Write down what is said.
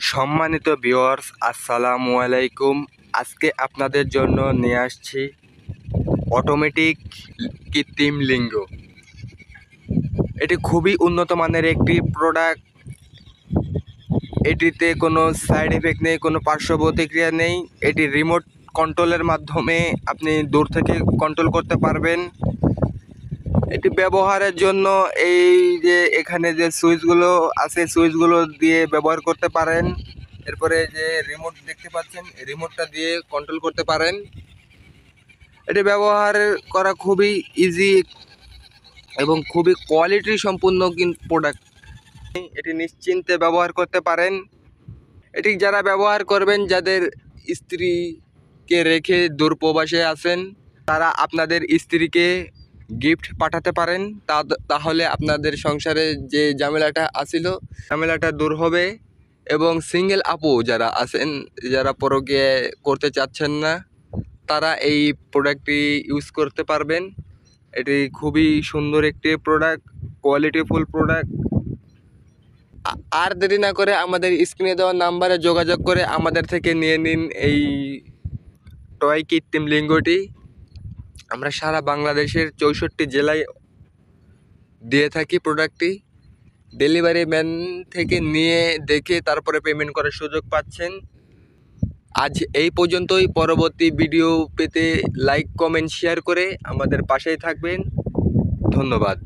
সম্মানিত ভিউয়ার্স, আসসালামু আলাইকুম। আজকে আপনাদের জন্য নিয়ে আসছি অটোমেটিক কৃত্রিম লিঙ্গ। এটি খুবই উন্নত মানের একটি প্রোডাক্ট। এটিতে কোনো সাইড এফেক্ট নেই, কোনো পার্শ্ব প্রতিক্রিয়া নেই। এটি রিমোট কন্ট্রোলের মাধ্যমে আপনি দূর থেকে কন্ট্রোল করতে পারবেন। এটি ব্যবহারের জন্য এই যে এখানে যে সুইচগুলো আছে, সুইচগুলো দিয়ে ব্যবহার করতে পারেন। এরপরে যে রিমোট দেখতে পাচ্ছেন, রিমোটটা দিয়ে কন্ট্রোল করতে পারেন। এটি ব্যবহার করা খুবই ইজি এবং খুবই কোয়ালিটি সম্পূর্ণ প্রোডাক্ট। এটি নিশ্চিন্তে ব্যবহার করতে পারেন। এটি যারা ব্যবহার করবেন, যাদের স্ত্রীকে রেখে দূরপ্রবাসে আছেন, তারা আপনাদের স্ত্রীকে গিফট পাঠাতে পারেন। তাহলে আপনাদের সংসারে যে ঝামেলাটা আছিল, ঝামেলাটা দূর হবে। এবং সিঙ্গেল আপু যারা আছেন, যারা পরকীয়া করতে চাচ্ছেন না, তারা এই প্রোডাক্টটি ইউজ করতে পারবেন। এটি খুবই সুন্দর একটি প্রোডাক্ট, কোয়ালিটিফুল প্রোডাক্ট। আর দেরি না করে আমাদের স্ক্রিনে দেওয়া নাম্বারে যোগাযোগ করে আমাদের থেকে নিয়ে নিন এই টয় কৃত্রিম লিঙ্গটি। আমরা সারা বাংলাদেশের 64 জেলায় দিয়ে থাকি প্রোডাক্টটি। ডেলিভারি ম্যান থেকে নিয়ে দেখে তারপরে পেমেন্ট করার সুযোগ পাচ্ছেন। আজ এই পর্যন্তই। পরবর্তী ভিডিও পেতে লাইক, কমেন্ট, শেয়ার করে আমাদের পাশেই থাকবেন। ধন্যবাদ।